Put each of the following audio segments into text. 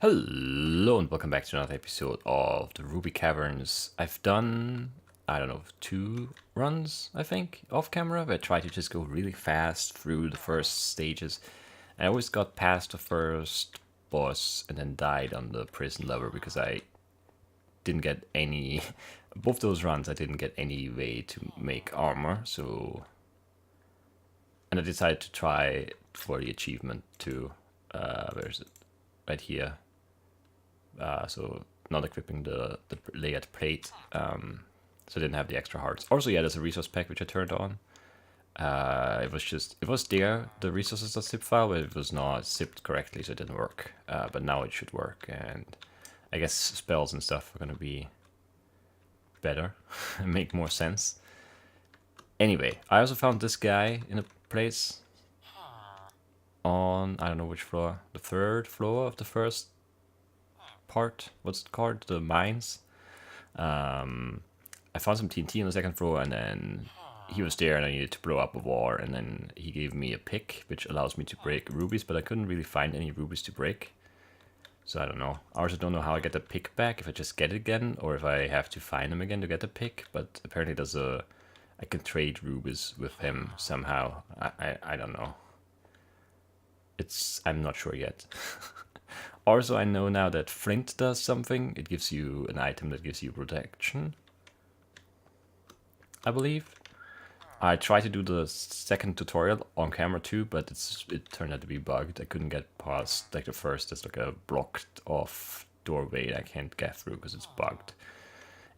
Hello and welcome back to another episode of the Ruby Caverns. I've done, I don't know, 2 runs, I think, off camera, where I tried to just go really fast through the first stages. I always got past the first boss and then died on the prison level because I didn't get any, both those runs I didn't get any way to make armor, so... And I decided to try for the achievement too. Where is it? Right here. So not equipping the layered plate, so I didn't have the extra hearts. Also, yeah, there's a resource pack which I turned on. It was there, the resources.zip file, but it was not zipped correctly, so it didn't work. But now it should work, and I guess spells and stuff are gonna be better and make more sense. Anyway, I also found this guy in a place on, I don't know which floor, the 3rd floor of the first part. What's it called? The mines. I found some TNT on the 2nd floor, and then he was there, and I needed to blow up a wall, and then he gave me a pick, which allows me to break rubies, but I couldn't really find any rubies to break. So I don't know. I also don't know how I get the pick back, if I just get it again, or if I have to find him again to get the pick, but apparently there's I can trade rubies with him somehow. I don't know. I'm not sure yet. Also, I know now that flint does something. It gives you an item that gives you protection, I believe. I tried to do the 2nd tutorial on camera too, but it turned out to be bugged. I couldn't get past like the first. There's like a blocked off doorway that I can't get through because it's bugged.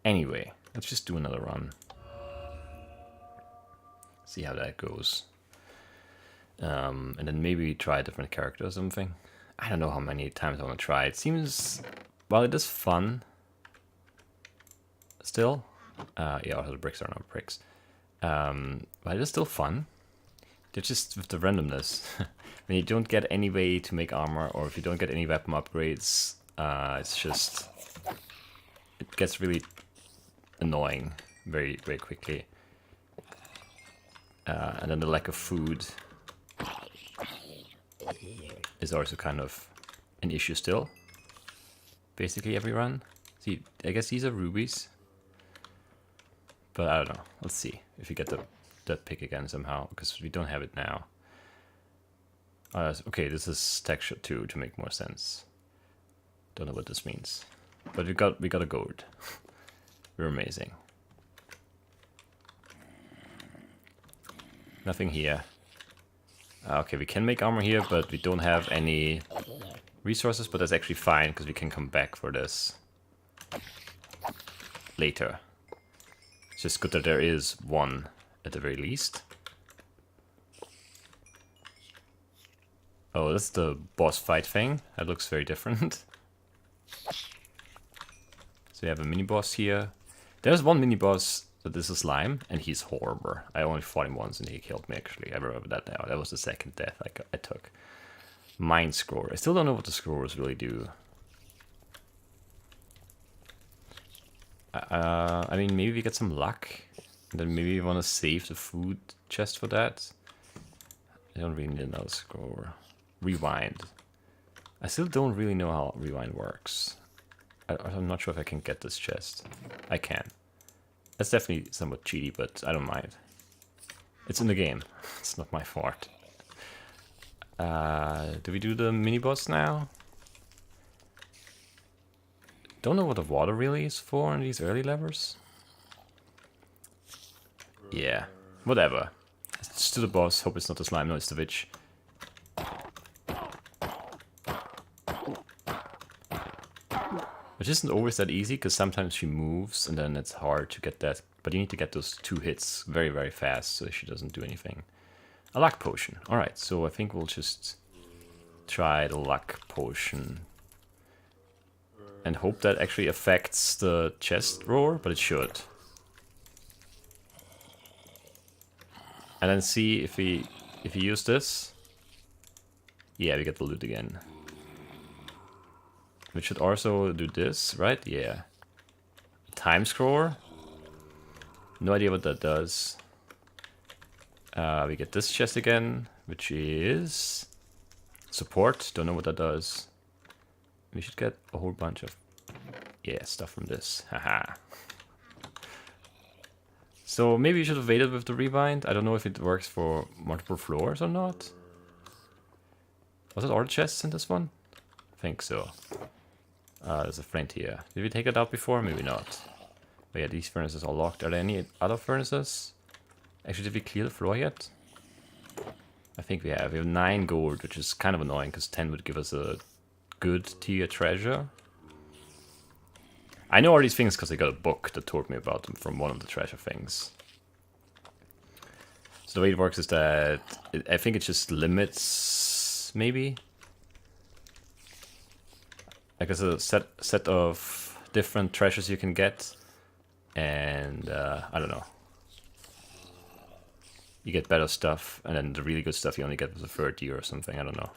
Anyway, let's just do another run. See how that goes. And then maybe try a different character or something. I don't know how many times I want to try. It seems, well, it is fun. Still, yeah, also the bricks are not bricks. But it is still fun. They're just with the randomness. When you don't get any way to make armor, or if you don't get any weapon upgrades, it's just, it gets really annoying very, very quickly. And then the lack of food is also kind of an issue still. Basically every run. See, I guess these are rubies. But I don't know. Let's see if we get that pick again somehow, because we don't have it now. Okay, this is texture 2 to make more sense. Don't know what this means. But we got a gold. We're amazing. Nothing here. Okay, we can make armor here, but we don't have any resources, but that's actually fine, because we can come back for this later. It's just good that there is one, at the very least. Oh, that's the boss fight thing. That looks very different. So we have a mini-boss here. There's one mini-boss that is a slime, and he's horrible. I only fought him once and he killed me, actually. I remember that now. That was the 2nd death I took. Mind Scroller. I still don't know what the scrollers really do. I mean, maybe we get some luck. And then maybe we want to save the food chest for that. I don't really need another scroller. Rewind. I still don't really know how rewind works. I'm not sure if I can get this chest. I can. That's definitely somewhat cheaty, but I don't mind. It's in the game. It's not my fault. Do we do the mini-boss now? Don't know what the water really is for in these early levels. Yeah, whatever. Let's do the boss. Hope it's not the slime. No, it's the witch. Which isn't always that easy, because sometimes she moves and then it's hard to get that. But you need to get those 2 hits very, very fast so she doesn't do anything. A luck potion. Alright, so I think we'll just try the luck potion. And hope that actually affects the chest roar, but it should. And then see if we use this. Yeah, we get the loot again. We should also do this, right? Yeah. Time scroller. No idea what that does. We get this chest again, which is support. Don't know what that does. We should get a whole bunch of stuff from this. Haha. So maybe you should have waited with the rewind. I don't know if it works for multiple floors or not. Was it all the chests in this one? I think so. There's a friend here. Did we take it out before? Maybe not. But yeah, these furnaces are locked. Are there any other furnaces? Actually, did we clear the floor yet? I think we have. We have 9 gold, which is kind of annoying because 10 would give us a good tier treasure. I know all these things because I got a book that told me about them from one of the treasure things. So the way it works is that I think it just limits, maybe. Like there's a set of different treasures you can get, and I don't know. You get better stuff, and then the really good stuff you only get with the 3rd year or something. I don't know.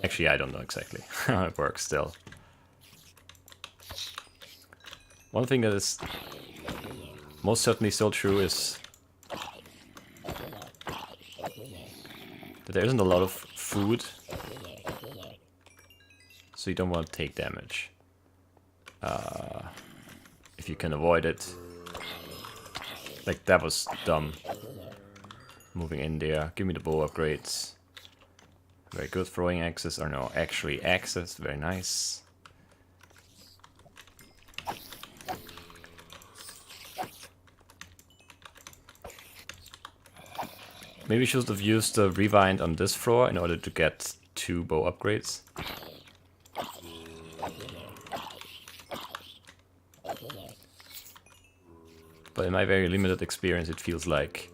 Actually, I don't know exactly how it works still. One thing that is most certainly still true is that there isn't a lot of food, so you don't want to take damage. If you can avoid it. Like, that was dumb. Moving in there. Give me the bow upgrades. Very good. Throwing axes, or no, actually axes. Very nice. Maybe we should have used the rewind on this floor in order to get 2 bow upgrades. But in my very limited experience, it feels like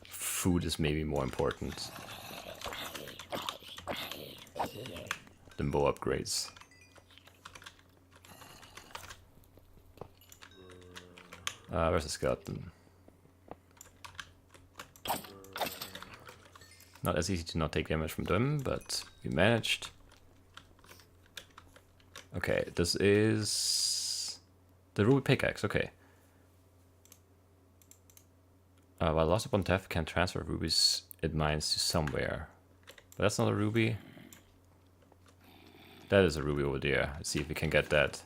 food is maybe more important than bow upgrades. Where's the skeleton? Not as easy to not take damage from them, but we managed. Okay, this is the ruby pickaxe, okay. While lost upon death can transfer rubies it mines to somewhere. But that's not a ruby. That is a ruby over there. Let's see if we can get that.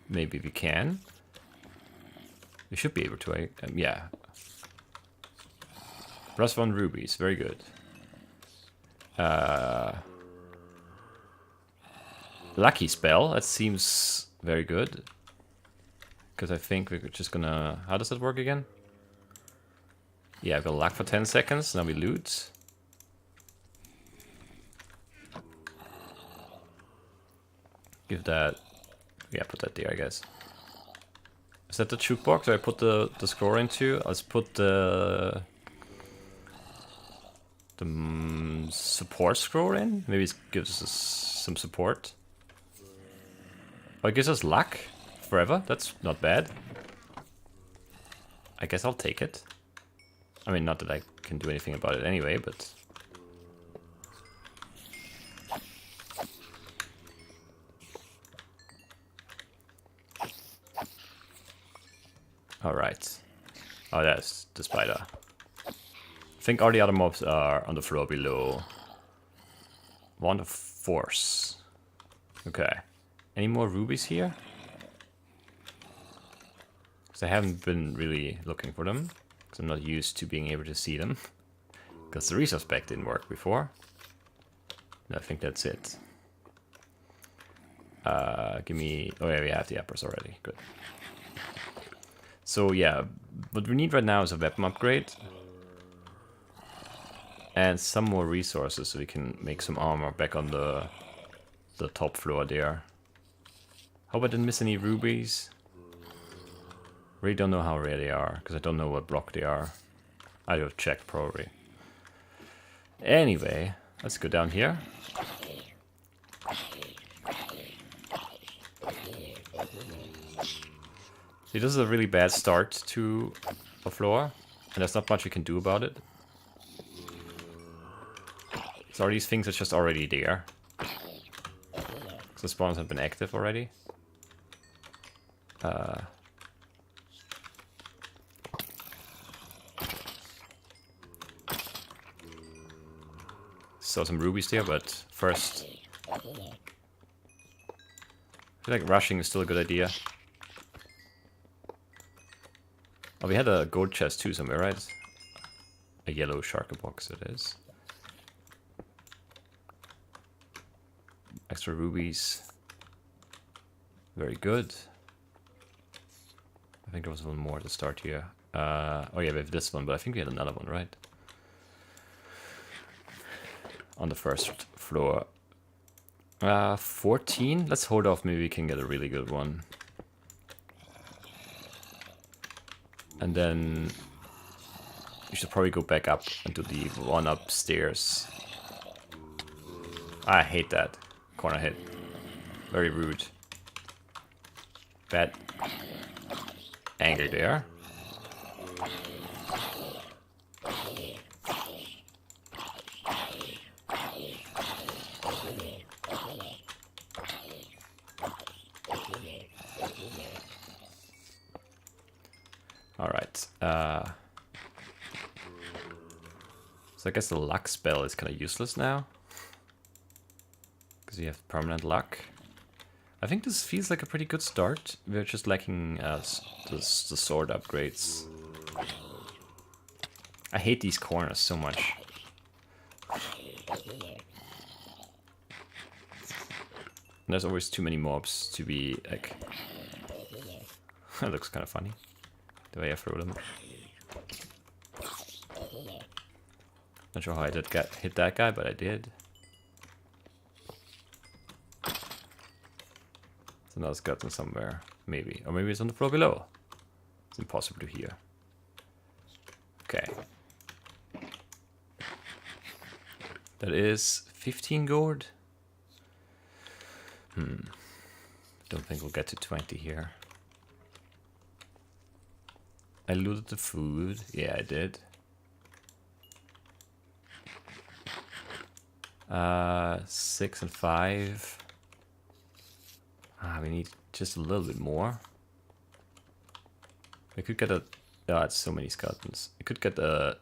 Maybe we can. We should be able to, yeah. +1 rubies, very good. Lucky spell, that seems very good. Because I think we're just gonna... How does that work again? Yeah, we'll luck for 10 seconds, now we loot. Give that... Yeah, put that there, I guess. Is that the jukebox where I put the score into? Let's put the support scroll in. Maybe it gives us some support. Oh, it gives us luck forever. That's not bad. I guess I'll take it. I mean, not that I can do anything about it anyway, but... Alright. Oh, that's the spider. I think all the other mobs are on the floor below. Wand of Force. Okay. Any more rubies here? Because I haven't been really looking for them. Because I'm not used to being able to see them. Because the resource pack didn't work before. No, I think that's it. Give me... Oh yeah, we have the uppers already. Good. So yeah, what we need right now is a weapon upgrade. And some more resources so we can make some armor back on the top floor there. Hope I didn't miss any rubies. Really don't know how rare they are, because I don't know what block they are. I would have checked probably. Anyway, let's go down here. See, this is a really bad start to a floor, and there's not much we can do about it. So these things are just already there. So spawns have been active already. saw some rubies there, but first... I feel like rushing is still a good idea. Oh, we had a gold chest too somewhere, right? A yellow shulker box it is. Extra rubies. Very good. I think there was one more to start here. Oh yeah, we have this one, but I think we had another one, right? On the first floor. 14? Let's hold off, maybe we can get a really good one. And then we should probably go back up and do the one upstairs. I hate that corner hit. Very rude. Bad angle there. Alright. So I guess the luck spell is kind of useless now. Because you have permanent luck. I think this feels like a pretty good start. We're just lacking the sword upgrades. I hate these corners so much. And there's always too many mobs to be like... That looks kind of funny. The way I throw them. Not sure how I did hit that guy, but I did. So now it's gotten somewhere, maybe. Or maybe it's on the floor below. It's impossible to hear. Okay. That is 15 gold. Don't think we'll get to 20 here. I looted the food. Yeah, I did. 6 and 5. We need just a little bit more. We could get a... Oh, it's so many skeletons. I could get a...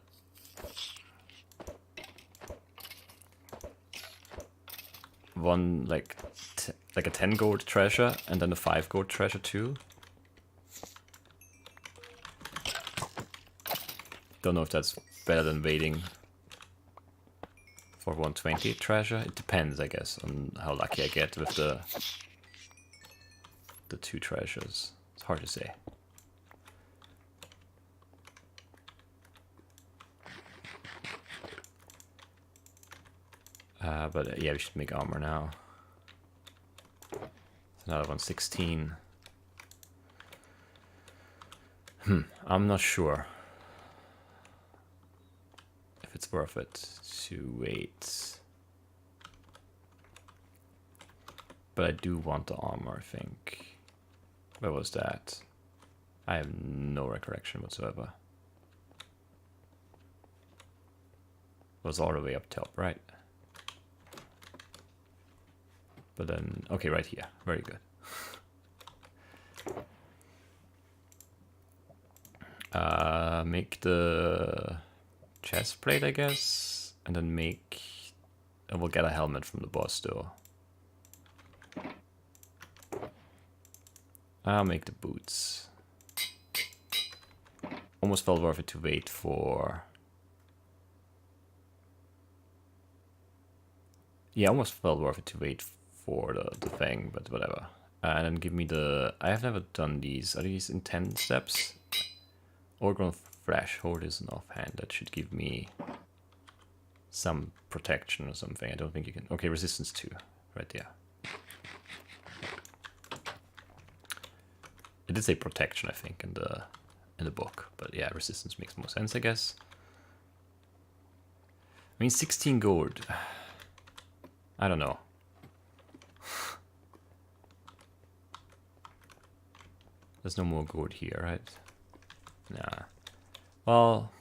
One, like a 10 gold treasure, and then a 5 gold treasure too. Don't know if that's better than waiting for 120 treasure. It depends, I guess, on how lucky I get with the 2 treasures. It's hard to say. But yeah, we should make armor now. It's another 116. I'm not sure if it's worth it to wait. But I do want the armor, I think. Where was that? I have no recollection whatsoever. It was all the way up top, right? But then, okay, right here. Very good. Make the chest plate, I guess, and then make... we'll get a helmet from the boss, though. I'll make the boots. Almost felt worth it to wait for... Yeah, almost felt worth it to wait for the thing, but whatever. And then give me the... I have never done these. Are these in 10 steps? Overgrown threshold is an offhand. That should give me some protection or something. I don't think you can... Okay, resistance 2. Right there. It did say protection, I think, in the book. But yeah, resistance makes more sense, I guess. I mean, 16 gold. I don't know. There's no more gold here, right? Nah. Well,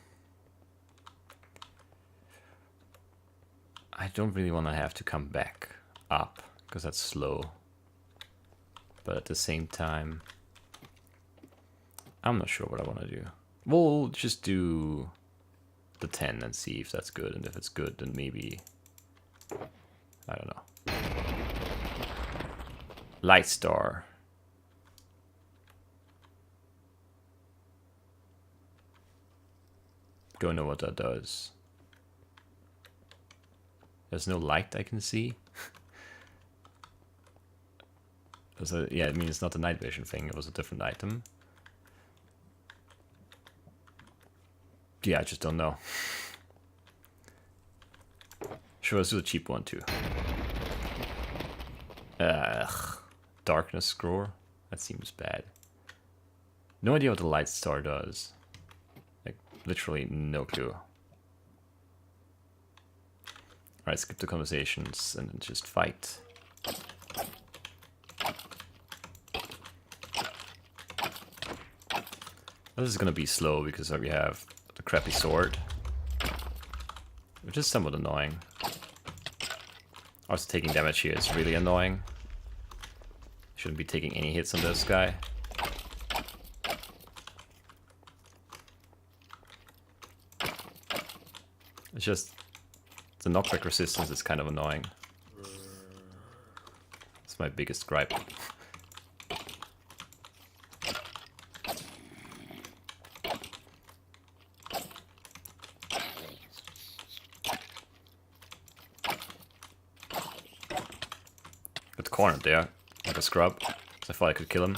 I don't really want to have to come back up, because that's slow. But at the same time, I'm not sure what I want to do. We'll just do the 10 and see if that's good, and if it's good, then maybe I don't know. Light Star. Don't know what that does. There's no light I can see. So, yeah, I mean, it's not a night vision thing. It was a different item. Yeah, I just don't know. Sure, let's do a cheap one too. Darkness Scroll. That seems bad. No idea what the Light Star does. Like, literally no clue. Alright, skip the conversations and then just fight. This is gonna be slow because we have the crappy sword, which is somewhat annoying. Also, taking damage here is really annoying. Shouldn't be taking any hits on this guy. It's just the knockback resistance is kind of annoying. It's my biggest gripe. Got cornered there, like a scrub, so I thought I could kill him.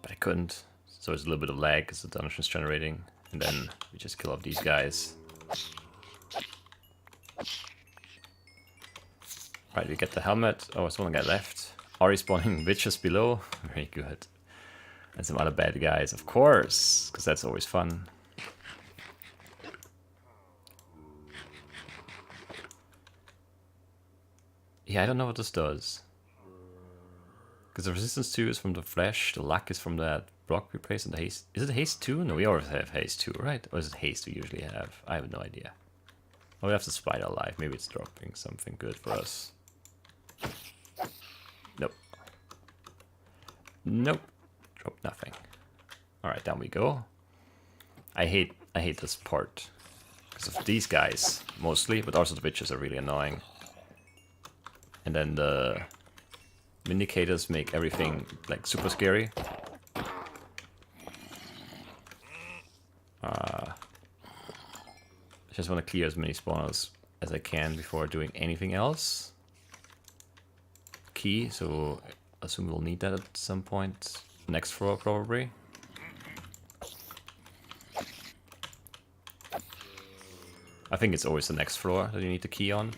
But I couldn't, so there's a little bit of lag because the dungeon's generating, and then we just kill off these guys. Right, we get the helmet. Oh, there's one guy left. Already spawning witches below. Very good. And some other bad guys, of course, because that's always fun. Yeah, I don't know what this does. Because the resistance 2 is from the flesh, the luck is from that block we placed, and the haste. Is it haste 2? No, we always have haste 2, right? Or is it haste we usually have? I have no idea. Oh, we have the spider alive. Maybe it's dropping something good for us. Nope. Nope. Drop nothing. Alright, down we go. I hate this part. Because of these guys, mostly, but also the witches are really annoying. And then the Vindicators make everything like super scary. I just want to clear as many spawners as I can before doing anything else. Key, so I assume we'll need that at some point. Next floor, probably. I think it's always the next floor that you need the key on.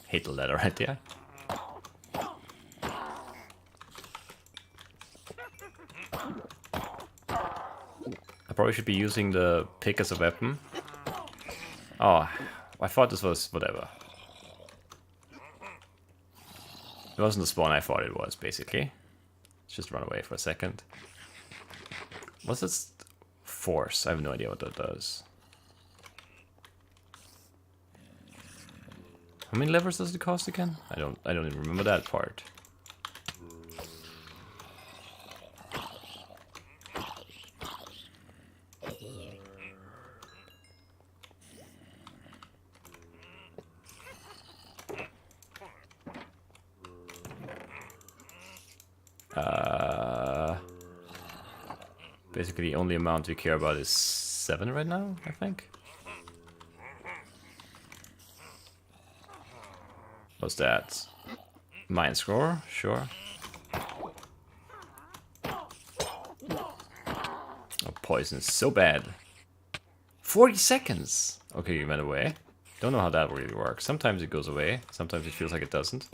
Hate the ladder right there. I probably should be using the pick as a weapon. Oh, I thought this was whatever. It wasn't the spawn I thought it was, basically. Let's just run away for a second. What's this force? I have no idea what that does. How many levers does it cost again? I don't even remember that part. Basically, the only amount we care about is 7 right now, I think. What's that? Mind Scroll, sure. Oh, poison is so bad. 40 seconds! Okay, you went away. Don't know how that really works. Sometimes it goes away, sometimes it feels like it doesn't.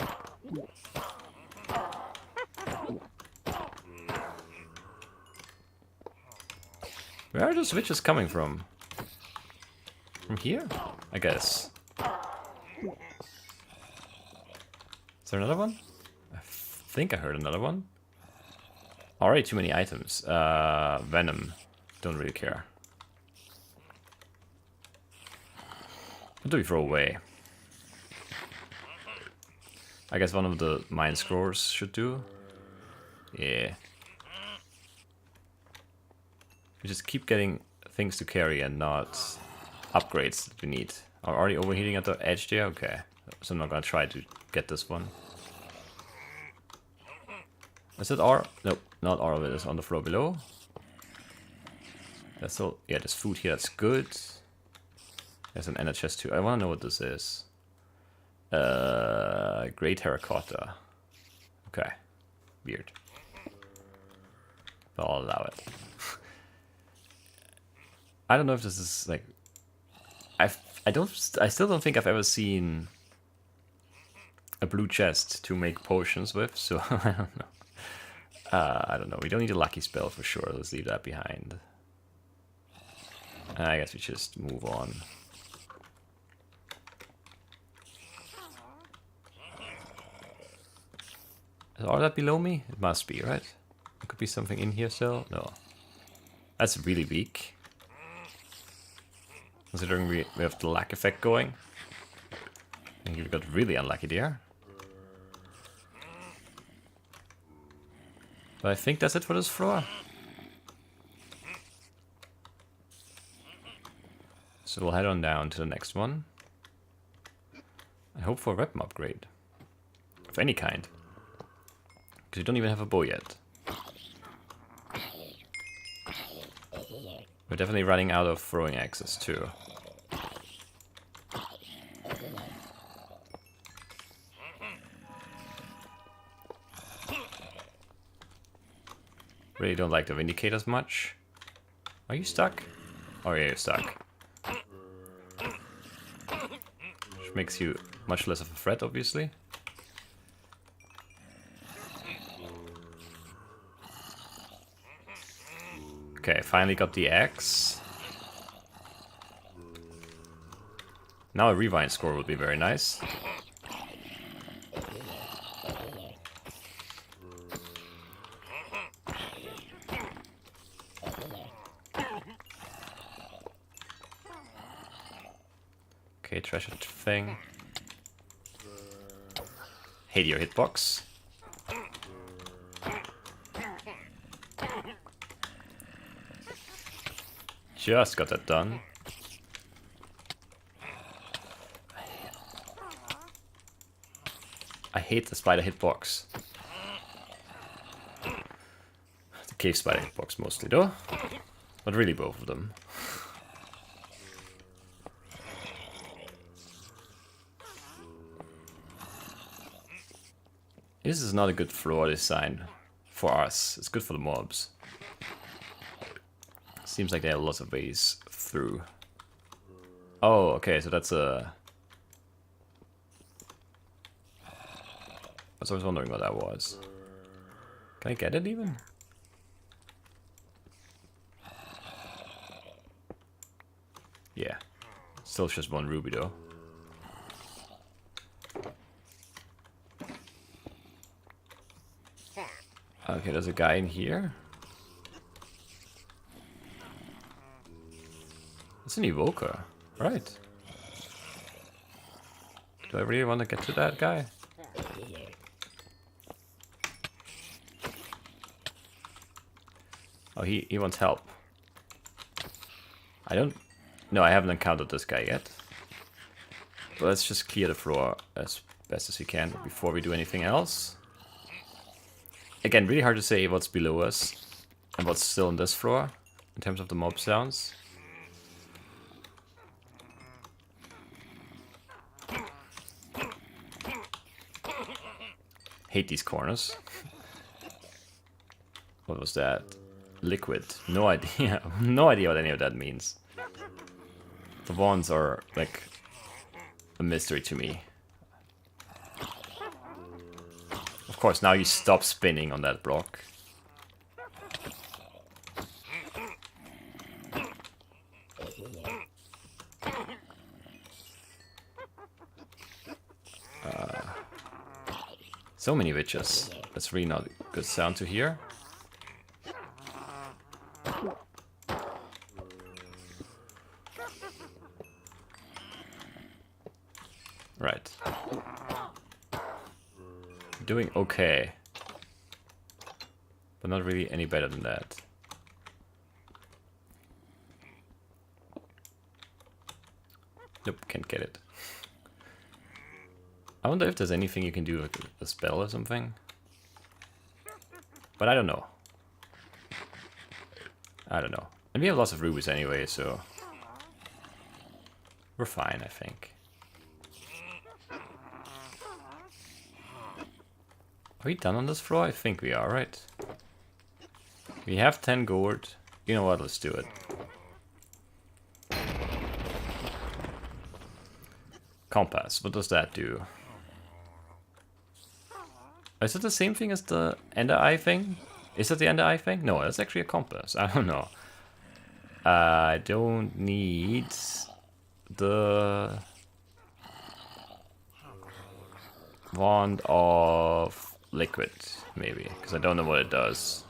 Where are those witches coming from? From here? I guess. Is there another one? I think I heard another one. Already too many items. Venom. Don't really care. What do we throw away? I guess one of the mine scrolls should do. Yeah. We just keep getting things to carry and not upgrades that we need. Are already overheating at the edge there? Okay. So I'm not gonna try to get this one. Is it R? Nope, not all of it is on the floor below. That's all. Yeah, there's food here, that's good. There's an ender chest too. I wanna know what this is. Great terracotta. Okay. Weird. But I'll allow it. I don't know if this is like I still don't think I've ever seen a blue chest to make potions with, so I don't know. I don't know. We don't need a lucky spell for sure. Let's leave that behind. I guess we just move on. Is all that below me? It must be, right? There could be something in here still? No. That's really weak. Considering we have the lag effect going. I think we got really unlucky there. But I think that's it for this floor. So we'll head on down to the next one. I hope for a weapon upgrade. Of any kind. Because we don't even have a bow yet. We're definitely running out of throwing axes too. Really don't like the Vindicators much. Are you stuck? Oh yeah, you're stuck. Which makes you much less of a threat, obviously. Okay, finally got the axe. Now a rewind score would be very nice. Okay, treasure thing. Hate your hitbox. Just got that done. I hate the spider hitbox. The cave spider hitbox mostly though. But really both of them. This is not a good floor design for us. It's good for the mobs. Seems like there are lots of ways through. Oh, okay, so that's a... I was wondering what that was. Can I get it even? Yeah. Still just one ruby though. Okay, there's a guy in here. It's an evoker, right? Do I really want to get to that guy? Oh, he wants help. I don't... No, I haven't encountered this guy yet. But let's just clear the floor as best as we can before we do anything else. Again, really hard to say what's below us and what's still on this floor in terms of the mob sounds. Hate these corners. What was that? Liquid. No idea. No idea what any of that means. The wands are like a mystery to me. Of course, now you stop spinning on that block. So many witches. That's really not a good sound to hear. Right. doing okay. But not really any better than that. Nope, can't get it. I wonder if there's anything you can do, like a spell or something. But I don't know. I don't know. And we have lots of rubies anyway, so... we're fine, I think. Are we done on this floor? I think we are, right? We have 10 gourd. You know what, let's do it. Compass, what does that do? Is it the same thing as the Ender Eye thing? Is it the Ender Eye thing? No, that's actually a compass. I don't know. I don't need the wand of liquid, maybe, because I don't know what it does.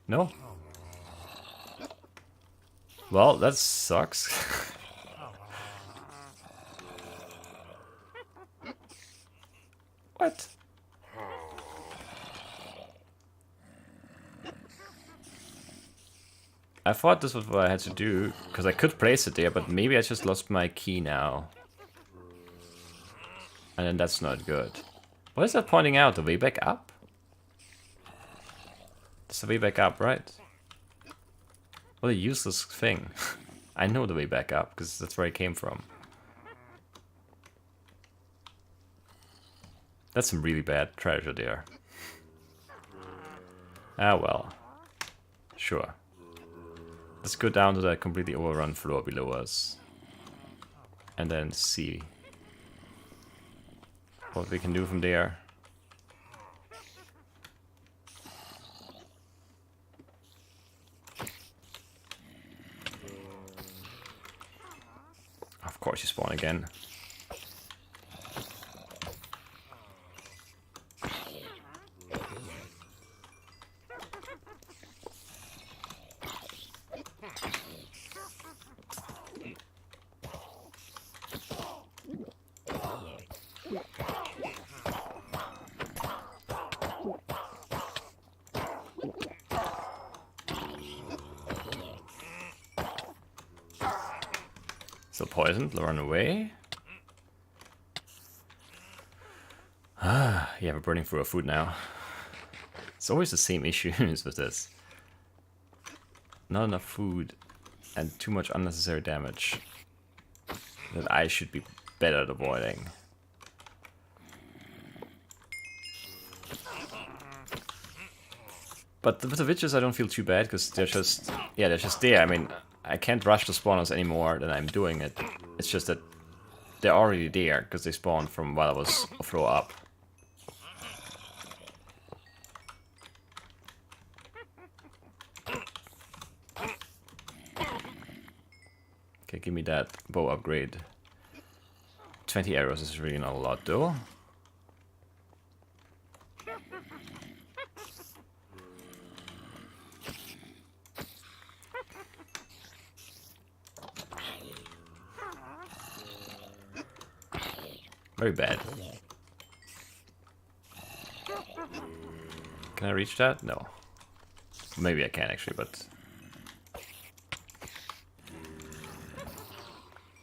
No? Well, that sucks. What? I thought this was what I had to do, because I could place it there, but maybe I just lost my key now. And then that's not good. What is that pointing out? The way back up? It's the way back up, right? What a useless thing. I know the way back up, because that's where I came from. That's some really bad treasure there. Ah well. Sure. Let's go down to that completely overrun floor below us. And then see what we can do from there. Of course you spawn again. Still poisoned, run away. Ah, yeah, we're burning through our food now. It's always the same issues with this. Not enough food and too much unnecessary damage that I should be better at avoiding. But with the witches I don't feel too bad because they're just, yeah, they're just there. I mean, I can't rush the spawners any more than I'm doing it. It's just that they're already there because they spawned from while I was a floor up. Okay, give me that bow upgrade. 20 arrows is really not a lot though. Very bad. Can I reach that? No. Maybe I can actually, but...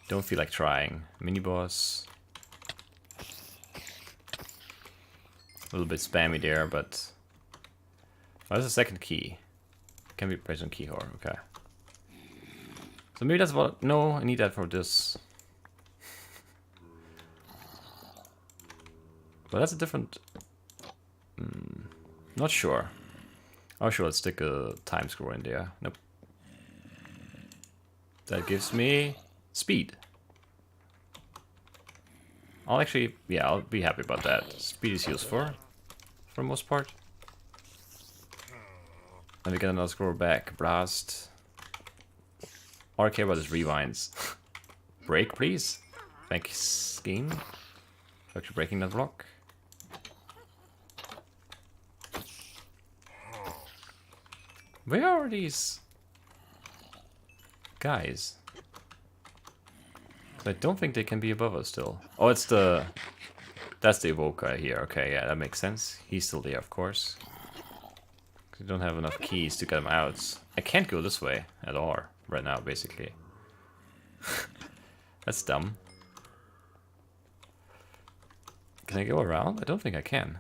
don't feel like trying. Mini-boss. A little bit spammy there, but... oh, there's a second key. Can be placed on key whore, okay. So maybe that's what... no, I need that for this. But that's a different... not sure. Oh sure, let's stick a time scroll in there. Nope. That gives me speed. I'll actually... yeah, I'll be happy about that. Speed is useful for the most part. And we get another scroll back. Blast. All I care about is rewinds. Break, please. Thanks, game. For actually breaking that block. Where are these guys? I don't think they can be above us still. Oh, it's the... That's the evoker here. Okay, yeah, that makes sense. He's still there, of course. We don't have enough keys to get him out. I can't go this way at all right now, basically. That's dumb. Can I go around? I don't think I can.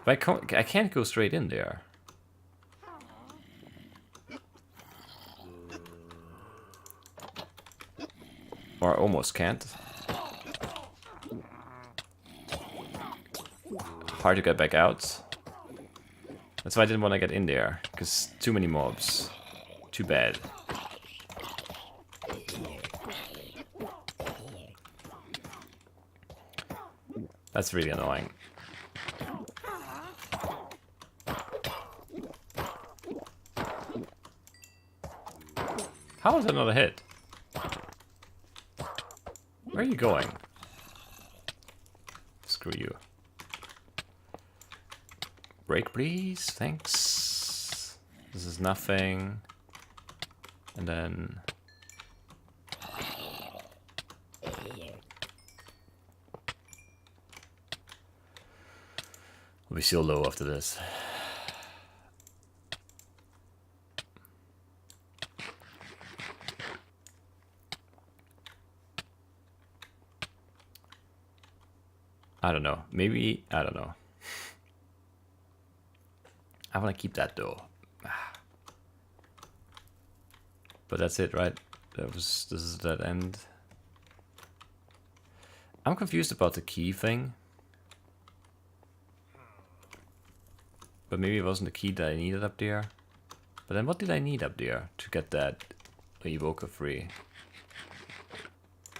But I can't go straight in there. Or I almost can't. Hard to get back out. That's why I didn't want to get in there, because too many mobs. Too bad. That's really annoying. How is that not a hit? Where are you going? Screw you. Break, please. Thanks. This is nothing. And then... We'll be so low after this. I don't know. Maybe... I don't know. I want to keep that though. But that's it, right? This is that end. I'm confused about the key thing. But maybe it wasn't the key that I needed up there. But then what did I need up there to get that evoker free?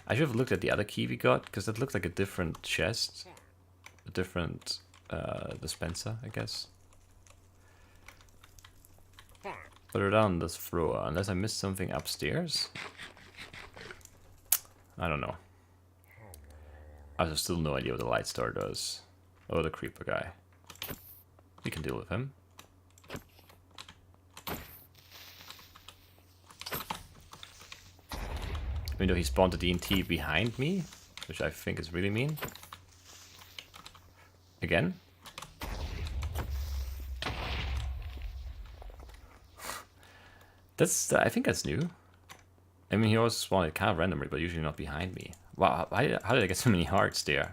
I should have looked at the other key we got, because that looked like a different chest. A different dispenser, I guess. Put it on this floor, unless I missed something upstairs. I don't know. I have still no idea what the light star does. Oh, the creeper guy. We can deal with him. Even though he spawned the DNT behind me, which I think is really mean. Again. I think that's new. I mean, he always spawned it kind of randomly, but usually not behind me. Wow, how did I get so many hearts there?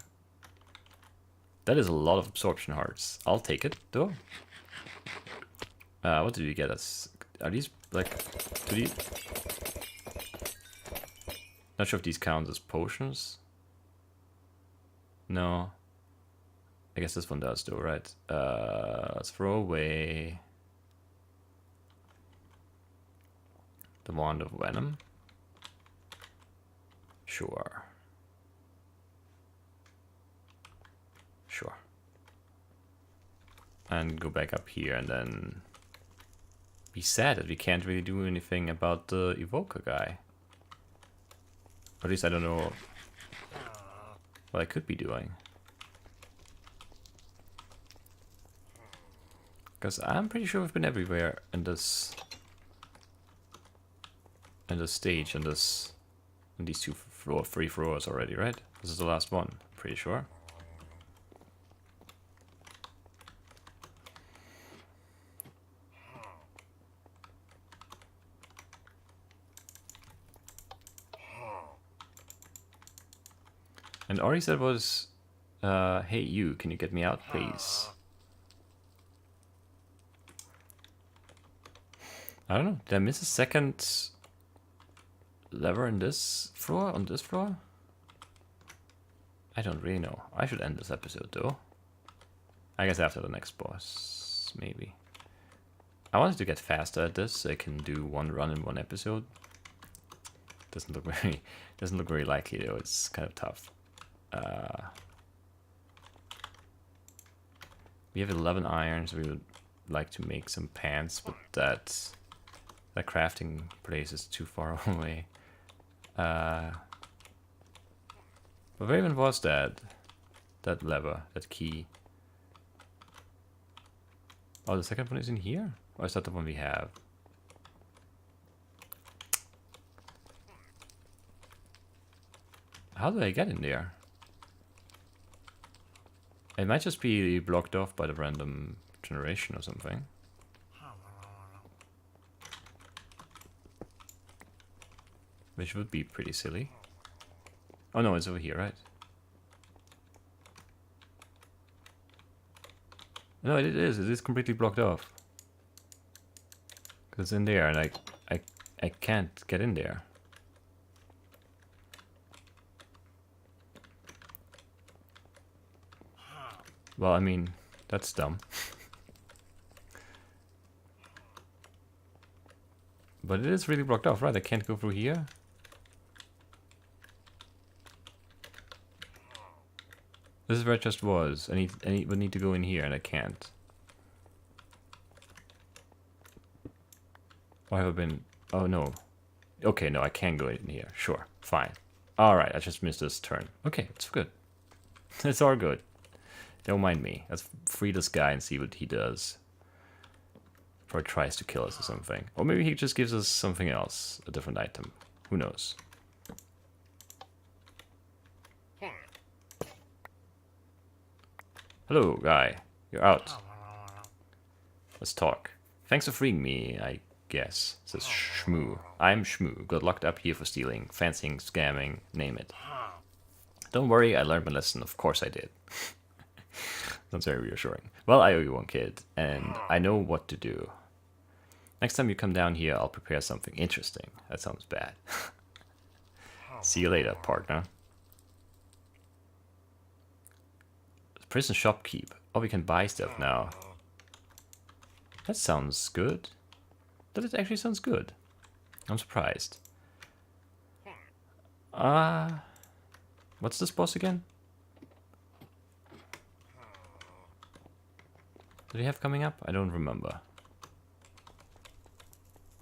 That is a lot of absorption hearts. I'll take it, though. What did we get us? Are these, like... Not sure if these count as potions. No. I guess this one does, though, right? Let's throw away... the Wand of Venom. Sure. Sure. And go back up here and then be sad that we can't really do anything about the evoker guy. Or at least I don't know what I could be doing. Because I'm pretty sure we've been everywhere in this stage, in these three floors already, right? This is the last one, I'm pretty sure. And all he said was, hey you, can you get me out, please? I don't know, did I miss a second lever in this floor, on this floor? I don't really know. I should end this episode though. I guess after the next boss, maybe. I wanted to get faster at this so I can do one run in one episode. Doesn't look very likely though, it's kind of tough. We have 11 irons, we would like to make some pants, but that crafting place is too far away. But where even was that lever, that key? Oh, the second one is in here? Or is that the one we have? How do I get in there? It might just be blocked off by the random generation or something. Which would be pretty silly. Oh no, it's over here, right? No, it is completely blocked off. Because it's in there and I can't get in there. Well, I mean, that's dumb. But it is really blocked off, right? I can't go through here. This is where it just was. I would need to go in here and I can't. Or have I been... Oh no. Okay, no, I can go in here. Sure, fine. Alright, I just missed this turn. Okay, it's good. It's all good. Don't mind me. Let's free this guy and see what he does. Or tries to kill us or something. Or maybe he just gives us something else. A different item. Who knows? Hello, guy. You're out. Let's talk. Thanks for freeing me, I guess. Says Shmoo. I'm Shmoo. Got locked up here for stealing, fancying, scamming, name it. Don't worry, I learned my lesson. Of course I did. Sounds very reassuring. Well, I owe you one, kid, and I know what to do. Next time you come down here, I'll prepare something interesting. That sounds bad. See you later, partner. Prison shopkeep. Oh, we can buy stuff now. That sounds good. That actually sounds good. I'm surprised. What's this boss again? Do we have coming up? I don't remember.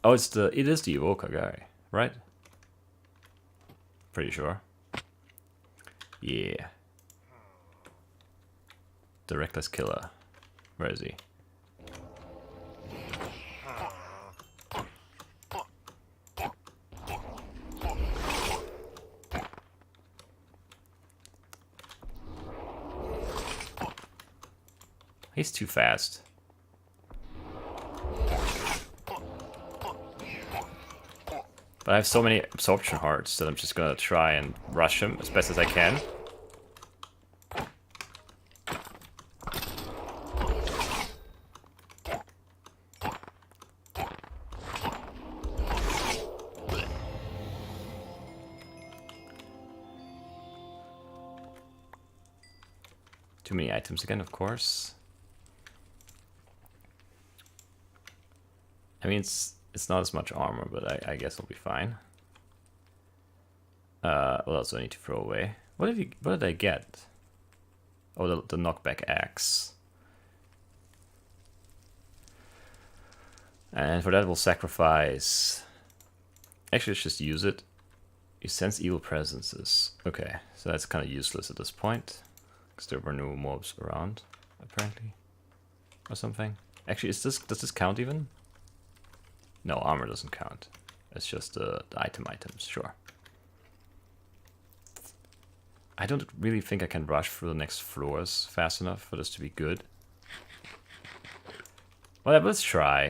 Oh, it is the evoker guy, right? Pretty sure. Yeah. The reckless killer. Where is he? He's too fast. But I have so many absorption hearts that I'm just gonna try and rush him as best as I can. Too many items again, of course. I mean, it's not as much armor, but I guess I'll be fine. What else do I need to throw away? What did I get? Oh, the knockback axe. And for that we'll sacrifice... Actually, let's just use it. You sense evil presences. Okay, so that's kind of useless at this point. Because there were no mobs around, apparently. Or something. Actually, does this count even? No, armor doesn't count. It's just the items, sure. I don't really think I can rush through the next floors fast enough for this to be good. Well, let's try.